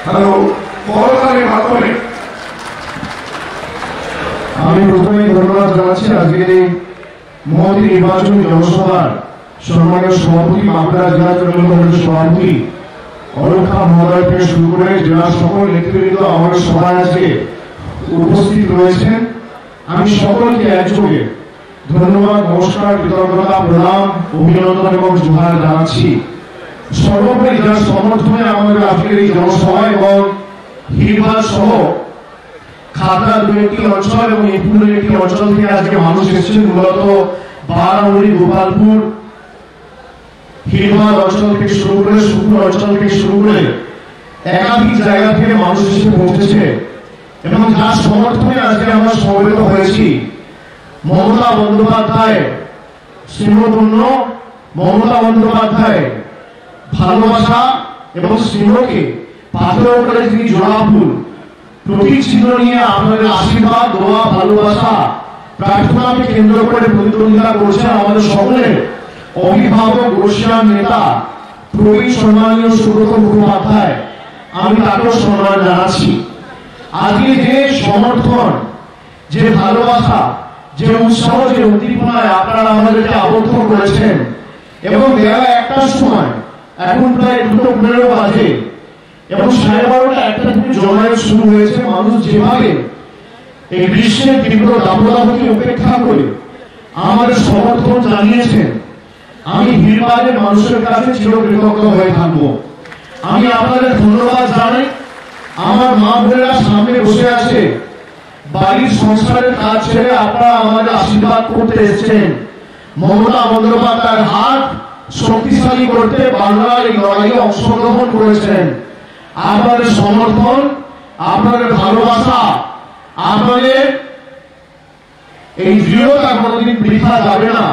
Hello করতালির মাধ্যমে আমি প্রথমেই ধন্যবাদ জানাচ্ছি আজকের এই মহতী নির্বাচনী জনসভার সম্মানীয় সভাপতি বাঁকুড়া জেলা তৃণমূল কংগ্রেসের সভাপতি অলোক মহোদয় থেকে শুরু করে জেলা সকল নেতৃবৃন্দ আমাদের সভায় আজকে উপস্থিত রয়েছেন। আমি সকলকে একযোগে ধন্যবাদ, নমস্কার, কৃতজ্ঞতা, প্রণাম, অভিনন্দন এবং জোহার জানাচ্ছি। সর্বোপরি যার সমর্থনে আমাদের আজকের এই জনসভা এবং হিরবাদ সহ খাতড়া দু একটি অঞ্চল এবং ইনপুরের একটি অঞ্চল থেকে আজকে মানুষ এসেছেন, মূলত বারাউরি, গোপালপুর, হিরবাদ অঞ্চল থেকে শুরু করে সুপুর অঞ্চল থেকে শুরু করে একাধিক জায়গা থেকে মানুষ এসে পৌঁছেছে এবং যার সমর্থনে আজকে আমরা সমবেত হয়েছি। মমতা বন্দ্যোপাধ্যায় স্নেহপূর্ণ, মমতা বন্দ্যোপাধ্যায় ভালোবাসা এবং স্নেহকে পাথর করে তিনি জোড়া ফুল প্রতীক চিহ্ন নিয়ে আপনাদের আশীর্বাদ, দোয়া, ভালোবাসা, প্রার্থনাকে কেন্দ্র করে প্রতিদ্বন্দ্বিতা করছেন আমাদের সকলের অভিভাবক, রশিয়ান নেতা প্রবীণ সম্মানীয় সুব্রত মুখোপাধ্যায়। আমি তাকেও সম্মান জানাচ্ছি। আজকে যে সমর্থন, যে ভালোবাসা, যে উৎসাহ, যে উদ্দীপনায় আপনারা আমাদেরকে আবদ্ধ করেছেন এবং বেলা 1টার সময়, এখন প্রায় 2:15 বাজে এবং 12:30টা 1টা থেকে জমায়েত শুরু হয়েছে। মানুষ যেভাবে এই গ্রীষ্মের তীব্র দাবদাহকে উপেক্ষা করে আমাদের সমর্থন জানিয়েছেন, আমি হিরবাদের মানুষের কাছে চিরকৃতজ্ঞ হয়ে থাকবো। আমি আপনাদের ধন্যবাদ জানাই। আমার মা বোনেরা সামনে বসে আছে, বাড়ির সংসারের কাজ ছেড়ে আপনারা আমাদের আশীর্বাদ করতে এসেছেন। মমতা বন্দ্যোপাধ্যায়ের হাত শক্তিশালী করতে বাংলার এই লড়াইয়ে অংশগ্রহণ করেছেন। আপনাদের সমর্থন, আপনাদের ভালোবাসা, আপনাদের এই দৃঢ়তা কোনোদিন বৃথা যাবে না,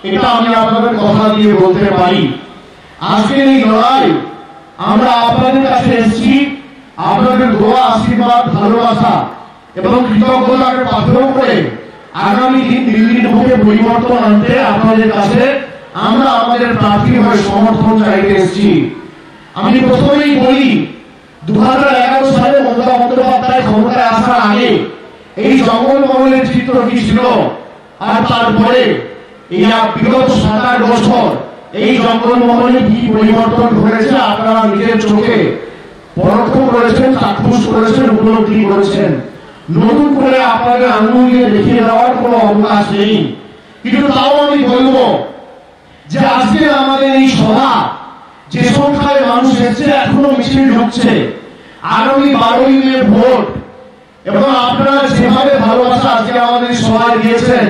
এটা আমি আপনাদের কথা দিয়ে বলতে পারি। আজকের এই লড়াই আমরা আপনাদের কাছে এসেছি আপনাদের দোয়া, আশীর্বাদ, ভালোবাসা এবং কৃতজ্ঞতাকে পাথর করে আগামী দিন দিল্লির বুকে পরিবর্তন আনতে আপনাদের কাছে আমরা আমাদের প্রার্থী হয়ে সমর্থন চাইতে এসেছি। আমি প্রথমেই বলি, 2011 সালে মমতা বন্দ্যোপাধ্যায় ক্ষমতায় আসার আগে এই জঙ্গলমহলের চিত্র কি ছিল, আর তারপরে এই বিগত 7-8 বছর এই জঙ্গলমহলে কি পরিবর্তন ঘটেছে আপনারা নিজের চোখে পরোক্ষ করেছেন, চাক্ষুষ করেছেন, উপলব্ধি করেছেন। নতুন করে আপনাদের আঙুল দিয়ে দেখিয়ে দেওয়ার কোনো অবকাশ নেই। কিন্তু তাও আমি বলবো যে আজকে আমাদের এই সভা, যে সংখ্যায় মানুষ এসেছে, এখনো মিছিল ঢুকছে। আগামী 12ই মে ভোট এবং আপনারা যেভাবে ভালোবাসা আজকে আমাদের সভায় দিয়েছেন,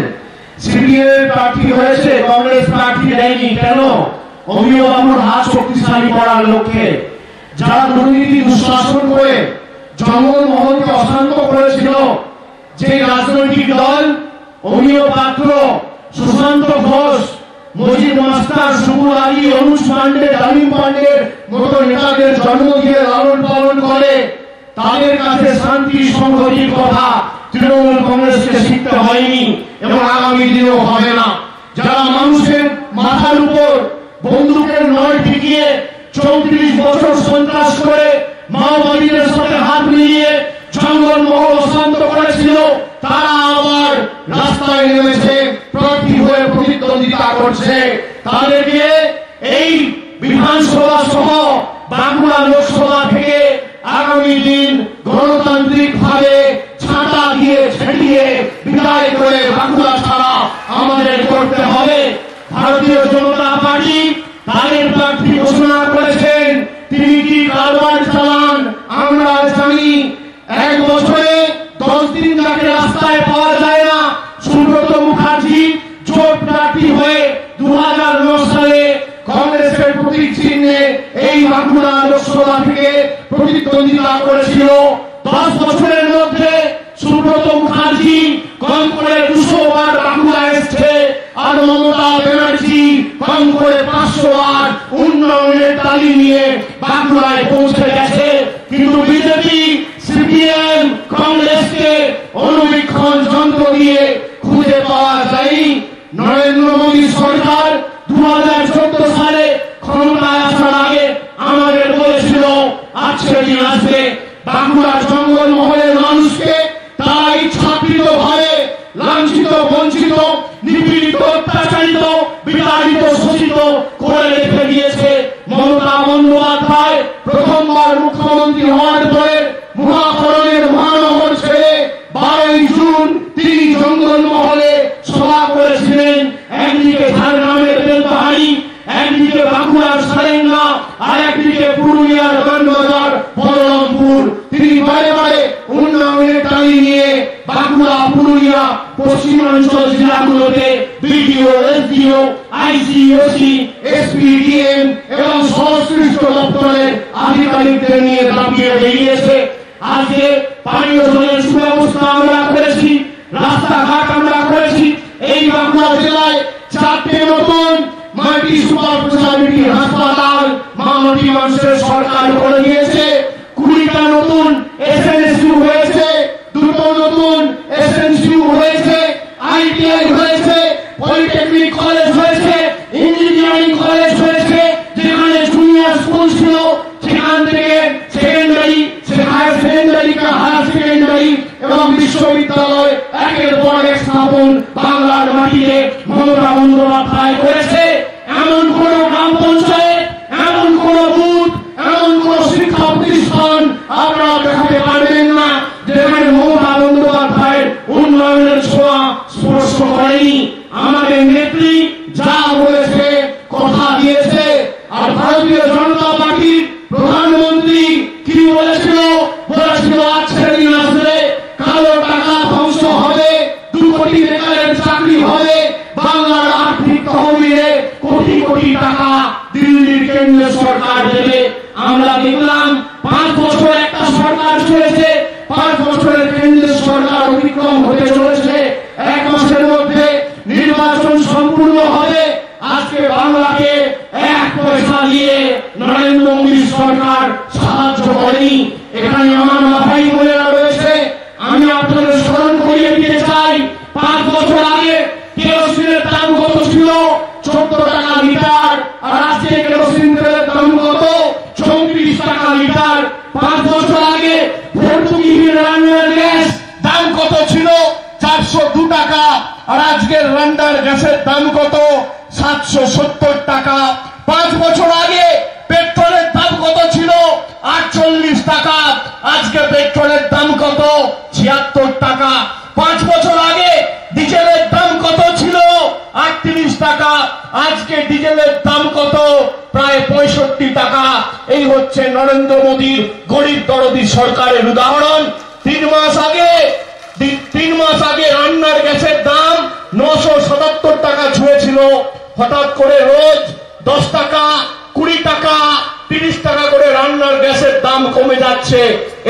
সিপিএম প্রার্থী হয়েছে, কংগ্রেস প্রার্থী দেয়নি কেন? অমিয় বাবুর হাত শক্তিশালী করার লক্ষ্যে। যারা দুর্নীতি, দুঃশাসন করে জঙ্গলমহলকে অশান্ত করেছিল, যে রাজনৈতিক দল অমিয় পাত্র, সুশান্ত ঘোষ, মজিদ মাস্টার, সুবুল আলী, অনুজ পান্ডে, ডালিম পান্ডের মতো নেতাদের জন্ম দিয়ে লালন পালন করে, তাদের কাছে শান্তি সংহতির কথা তৃণমূল কংগ্রেসকে শিখতে হয়নি এবং আগামী দিনেও হবে না। যারা মানুষের মাথার উপর বন্দুকের নয় ঠেকিয়ে 34 বছর সন্ত্রাস করে মাওবাদীদের সাথে হাত মিলিয়ে জঙ্গলমহল অশান্ত করেছিল, তারা আবার রাস্তায় নেমেছে, প্রার্থী হয়ে প্রতিদ্বন্দ্বিতা করছে। তাদেরকে এই বিধানসভা সহ বাঁকুড়া লোকসভা থেকে আগামী দিন গণতান্ত্রিক ভাবে ছাঁটা দিয়ে ছেড়িয়ে বিদায় করে বাঁকুড়া ছাড়া আমাদের করতে হবে। ভারতীয় জনতা পার্টি তাদের প্রার্থী ঘোষণা করেছেন, তিনি কি কারবার চালান আমরা জানি। 1 বছরে 10 দিন তাকে রাস্তায় পাওয়া যায় না। সুব্রত মুখার্জি জোট প্রার্থী হয়ে 2009 সালে কংগ্রেসের প্রতীক চিহ্নে এই বাঁকুড়া লোকসভা থেকে প্রতিদ্বন্দ্বিতা করেছিল। 10 বছরের মধ্যে সুব্রত মুখার্জি কম করে 200 বার বাঁকুড়া এসছে, আর মমতা ব্যানার্জি কম করে 500 বার উন্নয়নের তালি নিয়ে বাঁকুড়ায় পৌঁছে গেছে। কিন্তু বিজেপি, সিপিএম, কংগ্রেসকে অনুবীক্ষণ যন্ত্র দিয়ে খুঁজে পাওয়া যায়নি। নরেন্দ্র মোদী সরকার 2014 সালে ক্ষমতায় আসার আগে আমাদের বলেছিল আজকে দিন আসবে বাঁকুড়া জঙ্গলমহলের মানুষকে তারা ইচ্ছাকৃত ভাবে লাঞ্ছিত, বঞ্চিত, নিপীড়িত, অত্যাচারিত, বিতাড়িত, শোষিত করে রেখে দিয়েছে। মমতা বন্দ্যোপাধ্যায় প্রথমবার মুখ্যমন্ত্রী হওয়ার পরে মহাকরণের মহানগর ছেড়ে 12 জুন তিনি জঙ্গলমহলে সভা করেছিলেন। একদিকে ঝাড়গ্রামের বেলপাহাড়ি, একদিকে বাঁকুড়ার সারেঙ্গা, আর একদিকে পুরুলিয়ার বানবাজার, বলরামপুর। তিনি বারে বারে উন্নয়নের টানি নিয়ে বাঁকুড়া, পুরুলিয়া, পশ্চিমাঞ্চল জেলাগুলোতে বিডিও, এসডিও, আইসি, ওসি, এসপি, ডিএম এবং সংশ্লিষ্ট দপ্তরের আধিকারিকদের নিয়ে দাপিয়ে বেরিয়েছে। আজকে পানীয় জলের সুব্যবস্থা আমরা করেছি, রাস্তাঘাট আমরা করেছি। এই বাঁকুড়া জেলায় 4টে নতুন মাল্টি সুপার স্পেশালিটি হাসপাতাল মানবী মানুষের সরকার করে দিয়েছে। 20টা নতুন এসএনএসইউ হয়েছে, 2টো নতুন এসএনসিইউ হয়েছে, আইটিআই হয়েছে, পলিটেকনিক কলেজ হয়েছে, ইঞ্জিনিয়ারিং কলেজ হয়েছে। যেখানে জুনিয়র স্কুল ছিল সেখান থেকে সেকেন্ডারি, হায়ার সেকেন্ডারি এবং বিশ্ববিদ্যালয় একের পর এক স্থাপন বাংলার মাটিতে মমতা বন্দ্যোপাধ্যায় করেছে। এমন কোন গ্রাম পঞ্চায়েত, এমন কোন বুথ, এমন কোন শিক্ষা প্রতিষ্ঠান আপনারা দেখাতে পারবেন না যেখানে মমতা বন্দ্যোপাধ্যায়ের উন্নয়নের ছোঁয়া স্পর্শ করেনি। আমাদের নেত্রী যা বলেছে, কথা দিয়েছে। আর ভারতীয় জনতা পার্টির প্রধানমন্ত্রী কি বলেছিল? আজকে দিন আসলে কালো টাকা ধ্বংস হবে, 2 কোটি বেকারের চাকরি হবে, বাংলার আর্থিক তহবিলে কোটি কোটি টাকা দিল্লির কেন্দ্রীয় সরকার দেবে। আমরা দেখলাম 5 বছর একটা সরকার চলেছে, 5 বছরের কেন্দ্রীয় সরকার অতিক্রম হতে চলেছে। 1 মাসের মধ্যে নির্বাচন সম্পূর্ণ হবে। আজকে বাংলাকে 1 পয়সা দিয়ে নরেন্দ্র মোদী সরকার সাহায্য করেনি। এখানে আমার মাথায় বোনেরা রয়েছে, আমি আপনাদের স্মরণ করিয়ে দিতে চাই 5 বছর আগে কেরোসিনের দাম কত ছিল? 14 টাকা লিটার। আর আজকে কেরোসিন তেলের দাম কত? 34 টাকা লিটার। 5 বছর আগে ভর্তুকি রান্নার গ্যাস দাম কত ছিল? 402 টাকা। আর আজকের রান্নার গ্যাসের দাম কত? 770 টাকা। 5 বছর আগে পেট্রোলের দাম কত ছিল? 48 টাকা। আজকে পেট্রোলের দাম কত? 76 টাকা। 5 বছর আগে ডিজেলের দাম কত ছিল? 38 টাকা। আজকে ডিজেলের দাম কত? প্রায় 65 টাকা। এই হচ্ছে নরেন্দ্র মোদীর গরিব দরদি সরকারের উদাহরণ। 3 মাস আগে রান্নার গ্যাসের দাম 977 টাকা ছুঁয়েছিল। হঠাৎ করে রোজ 10 টাকা, 20 টাকা, 30 টাকা করে রান্নার গ্যাসের দাম কমে যাচ্ছে।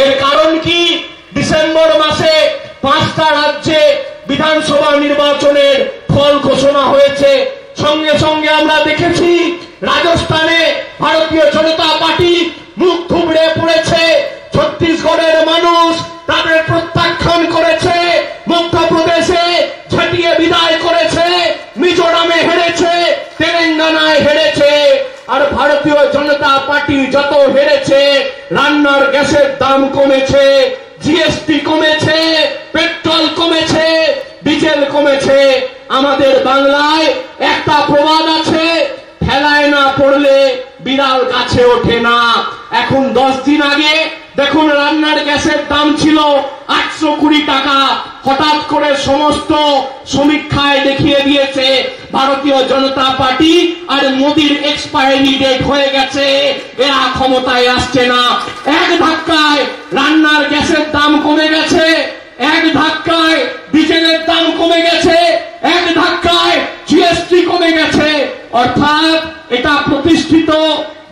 এর কারণ কি? ডিসেম্বর মাসে 5টা রাজ্যে বিধানসভা নির্বাচনের ফল ঘোষণা হয়েছে। সঙ্গে সঙ্গে আমরা দেখেছি রাজস্থানে ভারতীয় জনতা পার্টি মুখ থুবড়ে পড়েছে। ছত্তিশগড়ের মানুষ তাদের প্রত্যাখ্যান করেছে, মধ্যপ্রদেশে ঝাঁটিয়ে বিদায় করেছে, মিজোরামে হেরেছে, তেলেঙ্গানায় হেরেছে। আর ভারতীয় জনতা পার্টি যত হেরেছে, রান্নার গ্যাসের দাম কমেছে, জিএসটি কমেছে, পেট্রোল কমেছে, ডিজেল কমেছে। আমাদের বাংলায় একটা প্রবাদ আছে, ঠেলায় না পড়লে বিড়াল গাছে ওঠে না। এখন 10 দিন আগে দেখুন রান্নার গ্যাসের দাম ছিল 820 টাকা। হঠাৎ করে সমস্ত সমীক্ষায় দেখিয়ে দিয়েছে ভারতীয় জনতা পার্টি আর মোদীর এক্সপায়ারি ডেট হয়ে গেছে, এরা ক্ষমতায় আসছে না। এক ধাক্কায় রান্নার গ্যাসের দাম কমে গেছে, এক ধাক্কায় ডিজেলের দাম কমে গেছে, এক ধাক্কায় জিএসটি কমে গেছে। অর্থাৎ এটা প্রতিষ্ঠিত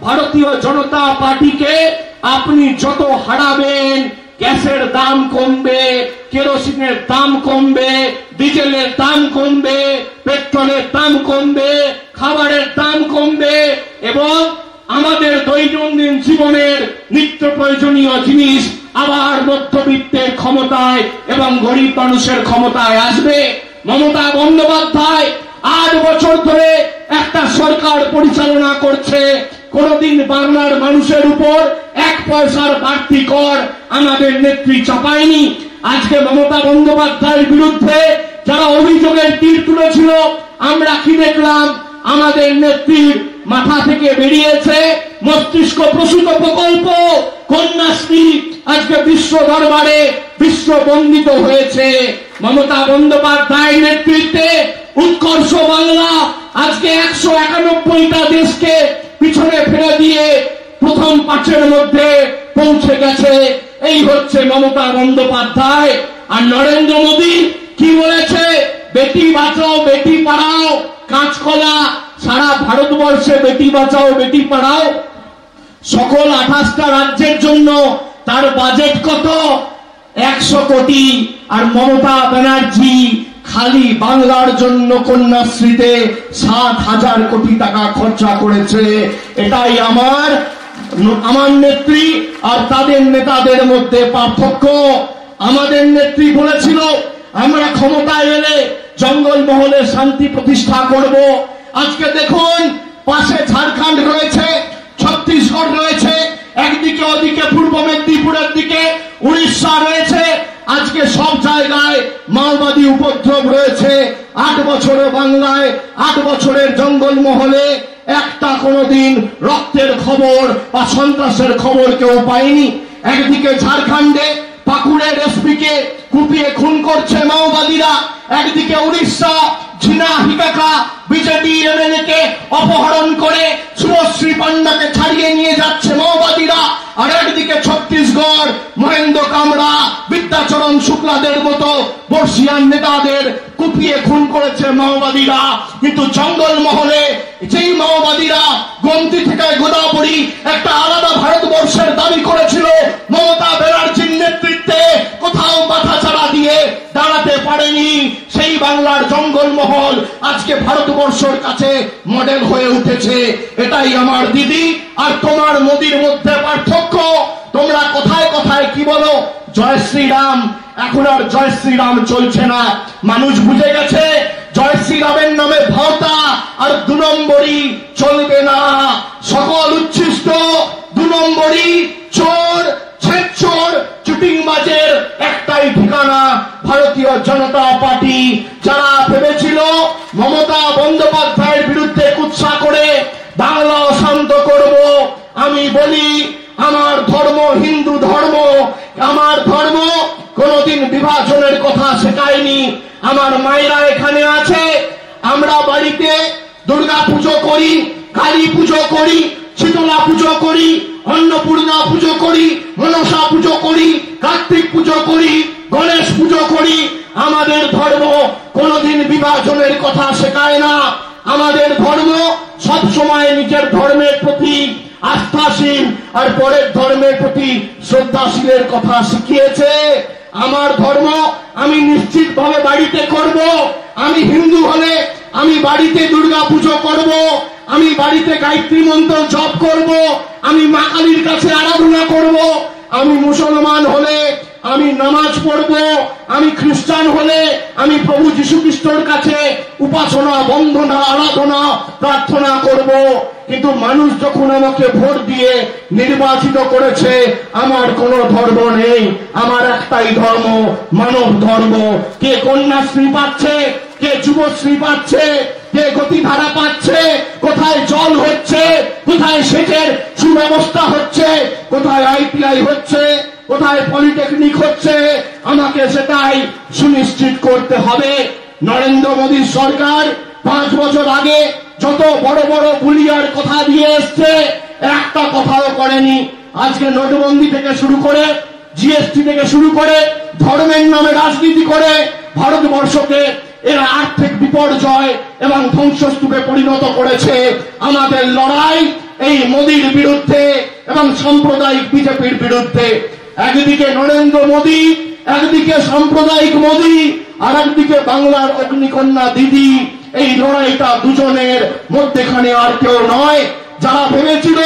ভারতীয় জনতা পার্টিকে আপনি যত হারাবেন, গ্যাসের দাম কমবে, কেরোসিনের দাম কমবে, ডিজেলের দাম কমবে, পেট্রোলের দাম কমবে, খাবারের দাম কমবে এবং আমাদের দৈনন্দিন জীবনের নিত্য প্রয়োজনীয় জিনিস আবার মধ্যবিত্তের ক্ষমতায় এবং গরিব মানুষের ক্ষমতায় আসবে। মমতা বন্দ্যোপাধ্যায় 8 বছর ধরে একটা সরকার পরিচালনা করছে, কোনদিন বাংলার মানুষের উপর এক পয়সার বাড়তি কর আমাদের নেত্রী চাপায়নি। আজকে মমতা বন্দ্যোপাধ্যায়ের বিরুদ্ধে যারা অভিযোগের তীর তুলেছিল, আমরা কি দেখলাম? আমাদের নেত্রীর মাথা থেকে বেরিয়েছে মস্তিষ্ক প্রসূত প্রকল্প কন্যাশ্রী, আজকে বিশ্ব দরবারে বিশ্ব বন্দিত হয়েছে। মমতা বন্দ্যোপাধ্যায়ের নেতৃত্বে উৎকর্ষ বাংলা আজকে 191টা দেশকে পিছনে ফেলে দিয়ে প্রথম 5-এর মধ্যে পৌঁছে গেছে। এই হচ্ছে মমতা বন্দ্যোপাধ্যায়। আর নরেন্দ্র মোদী কি বলেছে? বেটি বাঁচাও বেটি পড়াও। কাঁচকলা সারা ভারতবর্ষে বেটি বাঁচাও বেটি পড়াও। সকল 28টা রাজ্যের জন্য তার বাজেট কত? 100 কোটি। আর মমতা ব্যানার্জি খালি বাংলার জন্য কন্যাশ্রীতে 7,000 কোটি টাকা খরচা করেছে। এটাই আমার নেত্রী আর তাদের নেতাদের মধ্যে পার্থক্য। আমাদের নেত্রী বলেছিল আমরা ক্ষমতায় এলে জঙ্গলমহলে শান্তি প্রতিষ্ঠা করব। আজকে দেখুন পাশে ঝাড়খণ্ড রয়েছে, ছত্তিশগড় রয়েছে, একদিকে ওদিকে পূর্ব মেদিনীপুরের দিকে উড়িষ্যা রয়েছে। আজকে সব জায়গায় মাওবাদী উপদ্রব রয়েছে। 8 বছরে বাংলায় 8 বছরের জঙ্গলমহলে একটা কোনোদিন রক্তের খবর বা সন্ত্রাসের খবর কেউ পায়নি। একদিকে ঝাড়খণ্ডে পাকুড়ের এসপিকে কুপিয়ে খুন করছে মাওবাদীরা, একদিকে উড়িষ্যা ঝিনা হিকাকা বিজেপি এমএলএ কে অপহরণ করে শুভশ্রী পান্ডাকে ছাড়িয়ে নিয়ে যাচ্ছে মাওবাদীরা, আর একদিকে ছত্তিশগড় মহেন্দ্র কামরা বিদ্যাচরণ শুক্লাদের মতো বর্ষিয়ান নেতাদের কুপিয়ে খুন করেছে মাওবাদীরা। কিন্তু জঙ্গলমহলে যেই মাওবাদীরা গোমতী থেকে গোদাবরী একটা আলাদা ভারতবর্ষের দাবি করেছিল, মমতা ব্যানার্জির নেতৃত্বে কোথাও মাথা চাড়া দিয়ে দাঁড়াতে পারেনি। সেই বাংলার জঙ্গলমহল আজকে ভারতবর্ষের কাছে মডেল হয়ে উঠেছে। এটাই আমার দিদি আর তোমার মোদির মধ্যে পার্থক্য। তোমরা কথায় কথায় কি বলো? জয় শ্রীরাম। এখন আর জয় শ্রীরাম চলছে না। মানুষ বুঝে গেছে জয় শ্রীরামের নামে ভাওতা আর 2 নম্বরই চলবে না। সকল উচ্ছিষ্ট 2 নম্বরই চোর ছেচোর চুটিংবাজের একটাই ঠিকানা ভারতীয় জনতা পার্টি। যারা ভেবেছিল মমতা বন্দ্যোপাধ্যায়ের বিরুদ্ধে কুৎসা করে বাংলা অশান্ত করব, আমি বলি আমার ধর্ম হিন্দু ধর্ম। আমার ধর্ম কোনদিন বিভাজনের কথা শেখায়নি। আমার মায়েরা এখানে আছে, আমরা বাড়িতে দুর্গা পুজো করি, কালী পুজো করি, শীতলা পুজো করি, অন্নপূর্ণা পুজো করি, মনসা পুজো করি, কার্তিক পুজো করি, গণেশ পুজো করি। আমাদের ধর্ম কোনদিন বিভাজনের কথা শেখায় না। আমাদের ধর্ম সব সময় নিজের ধর্মের প্রতি আস্থাশীল আর পরের ধর্মের প্রতি শ্রদ্ধাশীলের কথা শিখিয়েছে। আমার ধর্ম আমি নিশ্চিতভাবে বাড়িতে করব। আমি হিন্দু হলে আমি বাড়িতে দুর্গা পুজো করব, আমি বাড়িতে গায়ত্রী মন্ত্র জপ করব, আমি মা কালীর কাছে আরাধনা করব। আমি মুসলমান হলে আমি নামাজ পড়ব, আমি খ্রিস্টান হলে আমি প্রভু যীশু খ্রিস্টের কাছে উপাসনা বন্দনা আরাধনা প্রার্থনা করব। কিন্তু মানুষ যখন আমাকে ভোট দিয়ে নির্বাচিত করেছে, আমার কোনো ধর্ম নেই, আমার একটাই ধর্ম, মানব ধর্ম। কে কন্যাশ্রী পাচ্ছে, কে যুবশ্রী পাচ্ছে, কে গতিধারা পাচ্ছে, কোথায় জল হচ্ছে, কোথায় সেচের সুব্যবস্থা হচ্ছে, কোথায় আইটিআই হচ্ছে, কোথায় পলিটেকনিক হচ্ছে, আমাকে সেটাই সুনিশ্চিত করতে হবে। নরেন্দ্র মোদী সরকার 5 বছর আগে যত বড় বড় বুলিয়ার কথা দিয়ে এসছে, একটা কথাও করেনি। আজকে নোটবন্দি থেকে শুরু করে জিএসটি থেকে শুরু করে ধর্মের নামে রাজনীতি করে ভারতবর্ষকে এরা আর্থিক বিপর্যয় এবং ধ্বংসস্তূপে পরিণত করেছে। আমাদের লড়াই এই মোদীর বিরুদ্ধে এবং সাম্প্রদায়িক বিজেপির বিরুদ্ধে। একদিকে নরেন্দ্র মোদী, একদিকে সাম্প্রদায়িক মোদী, আর একদিকে বাংলার অগ্নিকন্যা দিদি। এই লড়াইটা দুজনের মধ্যেখানে আর কেউ নয়। যারা ভেবেছিল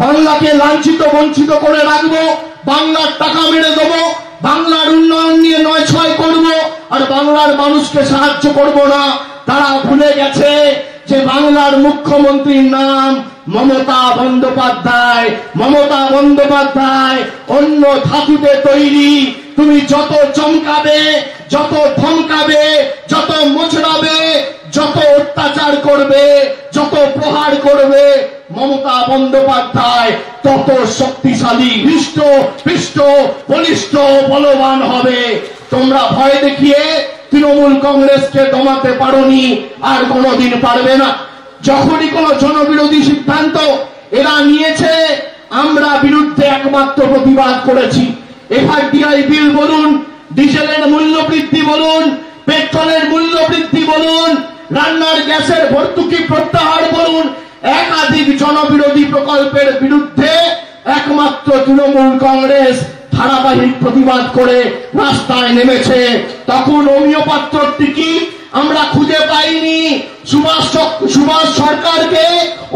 বাংলাকে লাঞ্ছিত বঞ্চিত করে রাখবো, বাংলার টাকা মেরে দেবো, বাংলার উন্নয়ন নিয়ে 9-6 করবো আর বাংলার মানুষকে সাহায্য করব না, তারা ভুলে গেছে যে বাংলার মুখ্যমন্ত্রীর নাম মমতা বন্দ্যোপাধ্যায় অন্য ধাতুতে তৈরি। তুমি যত চমকাবে, যত ধমকাবে, যত মোচড়াবে, যত অত্যাচার করবে, যত প্রহার করবে, মমতা বন্দ্যোপাধ্যায় তত শক্তিশালী, হৃষ্ট পৃষ্ট বলিষ্ঠ বলবান হবে। তোমরা ভয় দেখিয়ে তৃণমূল কংগ্রেসকে দমাতে পারোনি, আর কোনোদিন পারবে না। যখনই কোন জনবিরোধী সিদ্ধান্ত এরা নিয়েছে, আমরা বিরুদ্ধে একমাত্র প্রতিবাদ করেছি। এফআরটিআই বিল বলুন, ডিজেলের মূল্য বৃদ্ধি বলুন, পেট্রোলের মূল্য বৃদ্ধি বলুন, রান্নার গ্যাসের ভর্তুকি প্রত্যাহার বলুন, একাধিক জনবিরোধী প্রকল্পের বিরুদ্ধে একমাত্র তৃণমূল কংগ্রেস ধারাবাহিক প্রতিবাদ করে রাস্তায় নেমেছে। তখন অমিয় পাত্রর টিকিট আমরা খুঁজে পাইনি। সুভাষ সরকারকে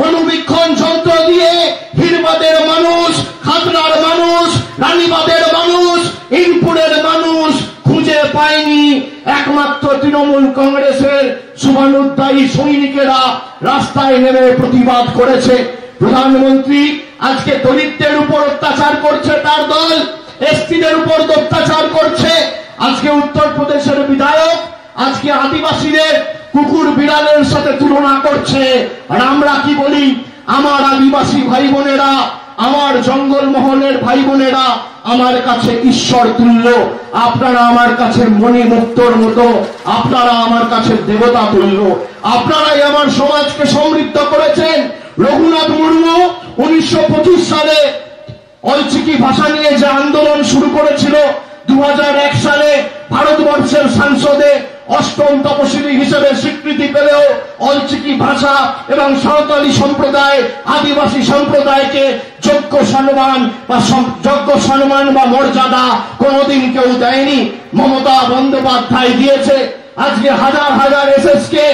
অনুবীক্ষণ যন্ত্র দিয়ে হিরবাদের মানুষ, খাতড়ার মানুষ, রানীবাদের মানুষ, ইনপুরের মানুষ খুঁজে পায়নি। একমাত্র তৃণমূল কংগ্রেসের শুভানুধ্যায়ী সৈনিকেরা রাস্তায় নেমে প্রতিবাদ করেছে। প্রধানমন্ত্রী আজকে দলিতদের উপর অত্যাচার করছে, তার দল এসটিদের উপর অত্যাচার করছে। আজকে উত্তরপ্রদেশের বিধায়ক আজকে আদিবাসীদের কুকুর বিড়ালের সাথে তুলনা করছে। আর আমরা কি বলি? আমার আদিবাসী ভাই বোনেরা, আমার জঙ্গলমহলের ভাই বোনেরা আমার কাছে ঈশ্বর তুল্য, আপনারা আমার কাছে মণিমুক্তর মতো, আপনারা আমার কাছে দেবতা তুল্য। আপনারাই আমার সমাজকে সমৃদ্ধ করেছেন। রঘুনাথ মুর্মু 1925 সালে অলচিকি ভাষা নিয়ে যে আন্দোলন শুরু করেছিল, 2001 সালে ভারতবর্ষের সংসদে অষ্টম তপশিলি হিসেবে স্বীকৃতি পেলেও অলচিকি ভাষা এবং সাঁওতালি সম্প্রদায়, আদিবাসী সম্প্রদায়কে যোগ্য সম্মান বা মর্যাদা কোনোদিন কেউ দেয়নি। মমতা বন্দ্যোপাধ্যায় দিয়েছে। আজকে হাজার হাজার এসএসকে,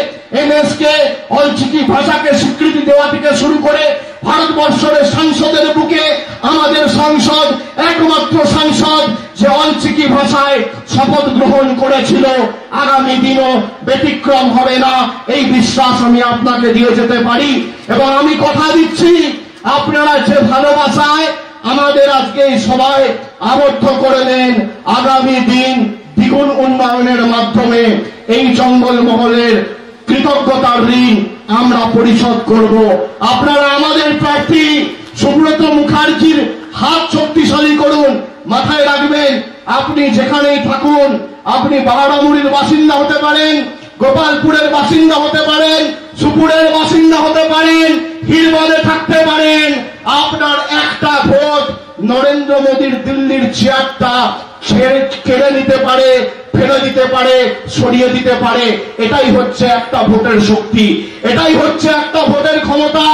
এমএসকে অলচিকি ভাষাকে স্বীকৃতি দেওয়া থেকে শুরু করে ভারতবর্ষের সংসদের বুকে আমাদের সংসদ একমাত্র সংসদ যে অলচিকি ভাষায় শপথ গ্রহণ করেছিল। আগামী দিনও ব্যতিক্রম হবে না, এই বিশ্বাস আমি আপনাকে দিয়ে যেতে পারি। এবং আমি কথা দিচ্ছি, আপনারা যে ভালোবাসায় আমাদের আজকে এই সভায় আবদ্ধ করলেন, আগামী দিন দ্বিগুণ উন্নয়নের মাধ্যমে এই জঙ্গলমহলের কৃতজ্ঞতার ঋণ আমরা পরিশোধ করব। আপনারা আমাদের প্রার্থী সুব্রত মুখার্জির হাত শক্তিশালী করুন। মাথায় রাখবেন, আপনি যেখানেই থাকুন, আপনি বারামুড়ির বাসিন্দা হতে পারেন, গোপালপুরের বাসিন্দা হতে পারেন, সুপুরের বাসিন্দা হতে পারেন, হিরবাদে থাকতে পারেন, আপনার একটা ভোট নরেন্দ্র মোদীর দিল্লির চেয়ারটা কেড়ে নিতে পারে, ফেলে দিতে পারে, সরিয়ে দিতে পারে। এটাই হচ্ছে একটা ভোটের শক্তি, এটাই হচ্ছে একটা ভোটের ক্ষমতা।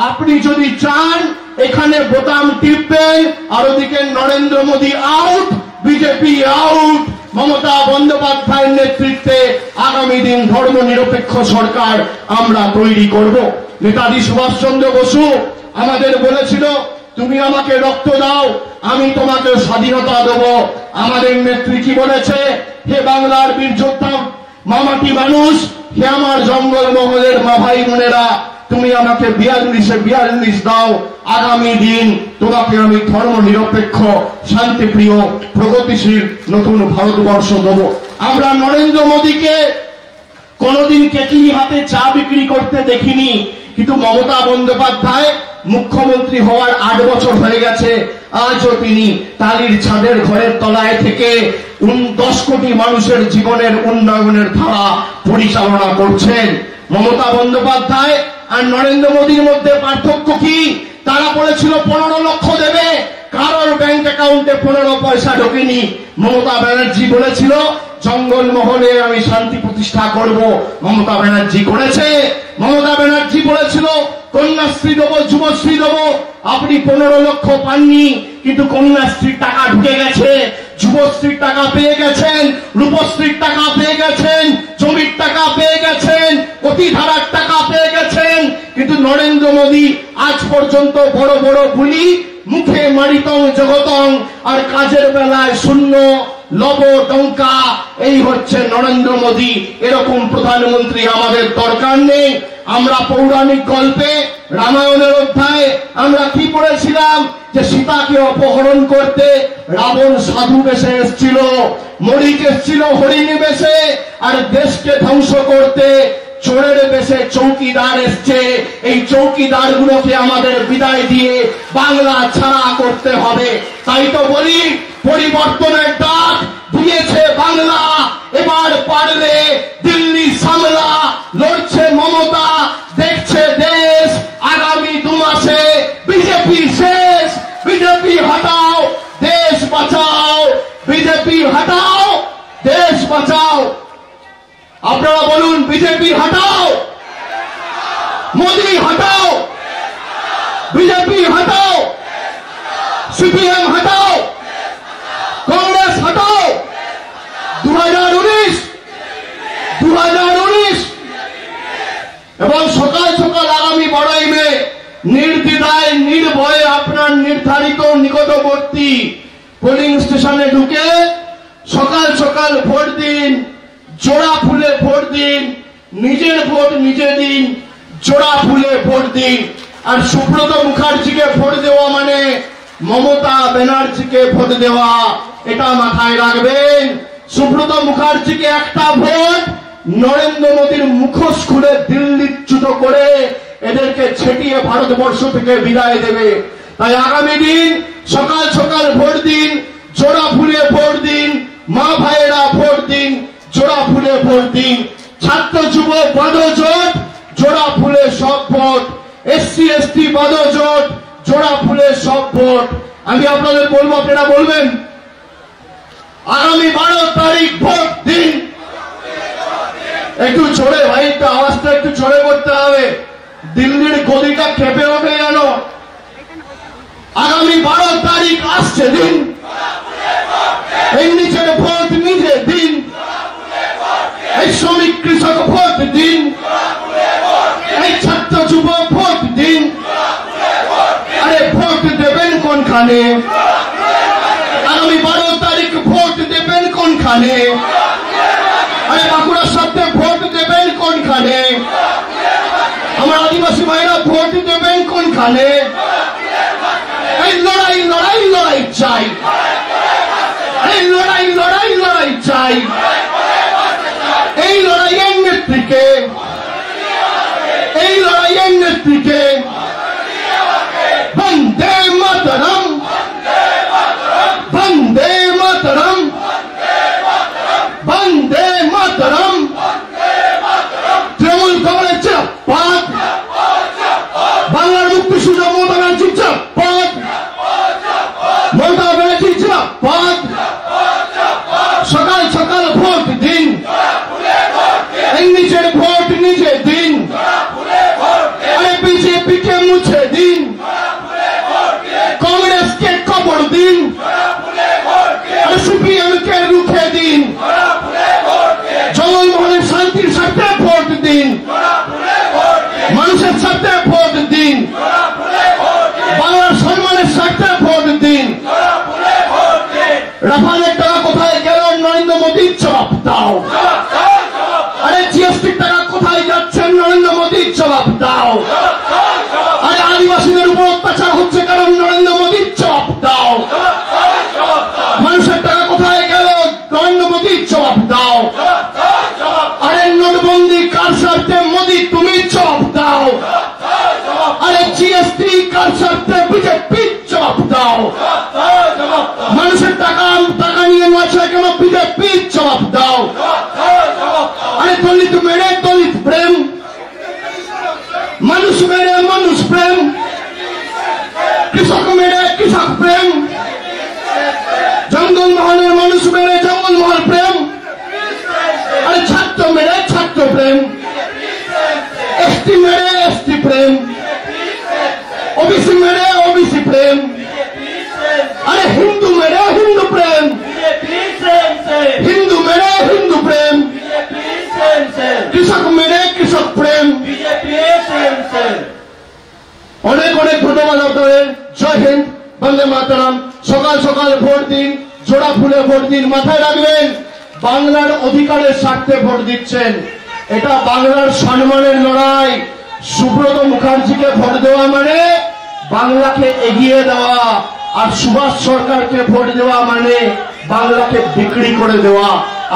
আপনি যদি চান এখানে বোতাম টিপবেন, আর ওদিকে Narendra Modi out, BJP out. Mamata বন্দ্যোপাধ্যায়ের নেতৃত্বে আগামী দিন ধর্ম নিরপেক্ষ সরকার আমরা তৈরি করব। নেতাজি সুভাষচন্দ্র বসু আমাদের বলেছিল, তুমি আমাকে রক্ত দাও, আমি তোমাকে স্বাধীনতা দেব। আমাদের নেত্রী কি বলেছে? হে বাংলার বীর যোদ্ধা মামাটি মানুষ, হে আমার জঙ্গলমহলের মা ভাই বোনেরা, তুমি আমাকে 42 দাও। আগামী দিন তোমাকে আমি ধর্ম নিরপেক্ষ, শান্তিপ্রিয়, প্রগতিশীল নতুন ভারতবর্ষ দেব। আমরা নরেন্দ্র মোদীকে কোনোদিন কেটলি হাতে চা বিক্রি করতে দেখিনি, কিন্তু মমতা বন্দ্যোপাধ্যায় মুখ্যমন্ত্রী হওয়ার 8 বছর হয়ে গেছে, আজও তিনি টালির ছাদের ঘরের তলায় থেকে 10 কোটি মানুষের জীবনের উন্নয়নের ধারা পরিচালনা করছেন। মমতা বন্দ্যোপাধ্যায় আর নরেন্দ্র মোদীর মধ্যে পার্থক্য কি? তারা বলেছিল 15 লক্ষ দেবে, কারোর ব্যাংক অ্যাকাউন্টে 15 পয়সা ঢোকেনি। মমতা ব্যানার্জি বলেছিল জঙ্গলমহলে আমি শান্তি প্রতিষ্ঠা করব, মমতা ব্যানার্জি করেছে। মমতা ব্যানার্জি বলেছিল কন্যাশ্রী দেবো, যুবশ্রী দেবো, আপনি 15 লক্ষ পাননি, কিন্তু কন্যাশ্রীর টাকা ঢুকে গেছে, যুবশ্রীর টাকা পেয়ে গেছেন, রূপশ্রীর টাকা পেয়ে গেছেন, জমির টাকা পেয়ে গেছেন, অতিধারার টাকা পেয়ে গেছেন। কিন্তু নরেন্দ্র মোদী আজ পর্যন্ত বড় বড় বুলি, মুখে মারিতং জগতং, আর কাজের বেলায় শূন্য, লব টঙ্কা। এই হচ্ছে নরেন্দ্র মোদী। এরকম প্রধানমন্ত্রী আমাদের দরকার নেই। আমরা পৌরাণিক গল্পে রামায়ণের অধ্যায়ে আমরা কি পড়েছিলাম যে সীতাকে অপহরণ করতে রাবণ সাধু বেশে এসেছিল, মরিচ এসেছিল হরিণী বেশে, আর দেশকে ধ্বংস করতে চোরের বেশে চৌকিদার এসছে। এই চৌকিদার গুলোকে আমাদের বিদায় দিয়ে বাংলা ছাড়া করতে হবে। তাই তো বলি পরিবর্তনের ডাক দিয়েছে বাংলা, এবার পারলে দিল্লি সামলা। লড়ছে মমতা, দেখছে দেশ, আগামী 2 মাসে বিজেপি শেষ। বিজেপি হটাও, দেশ বাঁচাও। বিজেপি হটাও, দেশ বাঁচাও। আপনারা বলুন বিজেপি হটাও, মোদি হটাও, বিজেপি হটাও, সিপিএম হটাও, কংগ্রেস হটাও। 2019 এবং সকাল সকাল আগামী 12ই মে নির্দ্বিধায় নির্ভয়ে আপনার নির্ধারিত নিকটবর্তী পোলিং স্টেশনে ঢুকে সকাল সকাল ভোট দিন, জোড়া ফুলে ভোট দিন। নিজের ভোট নিজে দিন, জোড়া ফুলে ভোট দিন। আর সুব্রত মুখার্জিকে ভোট দেওয়া মানে মমতা ব্যানার্জিকে ভোট দেওয়া, এটা মাথায় রাখবেন। সুব্রত মুখার্জিকে একটা ভোট নরেন্দ্র মোদীর মুখোশ খুলে দিল্লিচ্যুত করে এদেরকে ছেটিয়ে ভারতবর্ষ থেকে বিদায় দেবে। তাই আগামী দিন সকাল সকাল ভোট দিন, জোড়া ফুলে ভোট দিন। মা ভাইয়েরা ভোট দিন, জোড়া ফুলে ভোট দিন। ছাত্র যুব বাঁধো জোট, জোড়া ফুলে সব ভোট। এসসি এসটি বাঁধো জোট, জোড়া ফুলে সব ভোট। আমি আপনাদের বলবো, আপনারা বলবেন আগামী 12 তারিখ ভোট দিন। একটু জোরে ভাই, একটু আওয়াজটা একটু জোরে করতে হবে, দিল্লির গদিটা খেপে ওঠে যেন। আগামী 12 তারিখ আসছে দিন, এই নিজের ভোট নিজে দিন। এই শ্রমিক কৃষক ভোট দিন, এই ছাত্র যুব ভোট দিন। আরে ভোট দেবেন কোনখানে? আগামী 12 তারিখ ভোট দেবেন কোনখানে? আরে বাঁকুড়ার সাথে ভোট দেবেন কোনখানে? আমার আদিবাসী ভাইরা ভোট দেবেন কোনখানে? এই লড়াই লড়াই লড়াই চাই, এই লড়াই লড়াই লড়াই চাই। এই লড়াইয়ের নেত্রীকে, এই লড়াইয়ের নেত্রীকে বন্দে মাতরম, বন্দে মাতরম, বন্দে মাতরম। তৃণমূল কংগ্রেস চাপাত, বাংলার মুক্তি সূর্য মমতা ব্যানার্জি চাপাত, মমতা ব্যানার্জি চাপাত। সকাল সকাল ভোট দিন, এই নিজের ভোট নিজে দিন। আরে বিজেপিকে মুছে দিন, কংগ্রেসকে কবর দিন, আর সিপিএম কে রুখে দিন। জঙ্গলমহলের শান্তির সাথে ভোট দিন, মানুষের সাথে ভোট দিন, বাংলার সম্মানের সাথে ভোট দিন। রাফালের টাকা কোথায় গেল? নরেন্দ্র মোদীর জবাব দাও। আরে জিএসটির টাকা কোথায় যাচ্ছে? নরেন্দ্র মোদীর জবাব দাও। আরে আদিবাসীদের উপর অত্যাচার হচ্ছে কারণ নরেন্দ্র মোদীর জবাব দাও। মানুষের টাকা কোথায় গেল? নরেন্দ্র মোদীর জবাব দাও। আরে নোটবন্দি কার স্বার্থে? মোদী তুমি জবাব দাও। আরে জিএসটি কার স্বার্থে? বিজেপির জবাব দাও। মানুষের টাকা টাকা নিয়ে নয়ছে কেন? বিজেপির জবাব দাও। আরে দলিত মেরে দলিত প্রেম, মানুষ মেরে মানুষ প্রেম, কৃষক মেরে কৃষক প্রেম, জঙ্গলমহলের মানুষ মেরে জঙ্গলমহল প্রেম। আরে ছাত্র মেরে ছাত্র প্রেম, এসটি মেরে এসটি প্রেম, ওবিসি মেরে ওবিসি প্রেম। আরে হিন্দু মেরে হিন্দু প্রেম, হিন্দু মেরে হিন্দু প্রেম, কৃষক মেরে কৃষক প্রেম। অনেক অনেক ধন্যবাদ আপনাদের। জয় হিন্দ, বন্দে মাতরম। সকাল সকাল ভোট দিন, জোড়া ফুলে ভোট দিন। মাথায় রাখবেন, বাংলার অধিকারের স্বার্থে ভোট দিচ্ছেন। এটা বাংলার সম্মানের লড়াই, সুব্রত মুখার্জিকে ভোট দেওয়া মানে বাংলাকে এগিয়ে দেওয়া, আর সুভাষ সরকারকে ভোট দেওয়া মানে বাংলাকে বিক্রি করে দেওয়া।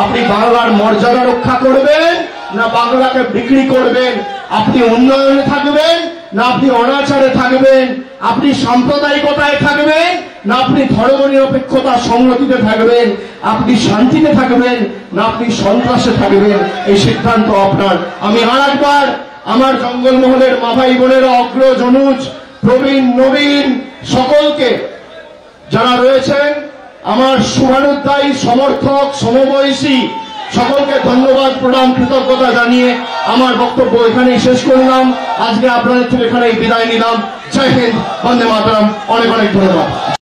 আপনি বাংলার মর্যাদা রক্ষা করবেন না বাংলাকে বিক্রি করবেন? আপনি উন্নয়নে থাকবেন না আপনি অনাচারে থাকবেন? আপনি সাম্প্রদায়িকতায় থাকবেন না আপনি ধর্মনিরপেক্ষতা সংহতিতে থাকবেন? আপনি শান্তিতে থাকবেন না আপনি সন্ত্রাসে থাকবেন? এই সিদ্ধান্ত আপনার। আমি আরেকবার আমার জঙ্গলমহলের মা ভাই বোনেরা, অগ্রজ অনুজ, প্রবীণ নবীন সকলকে যারা রয়েছেন, আমার শুভানুধ্যায়ী সমর্থক সমবয়সী সকলকে ধন্যবাদ, প্রণাম, কৃতজ্ঞতা জানিয়ে আমার বক্তব্য এখানেই শেষ করলাম। আজকে আপনাদের থেকে এখানেই বিদায় নিলাম। জয় হিন্দ, বন্দে মাতরম। অনেক অনেক ধন্যবাদ।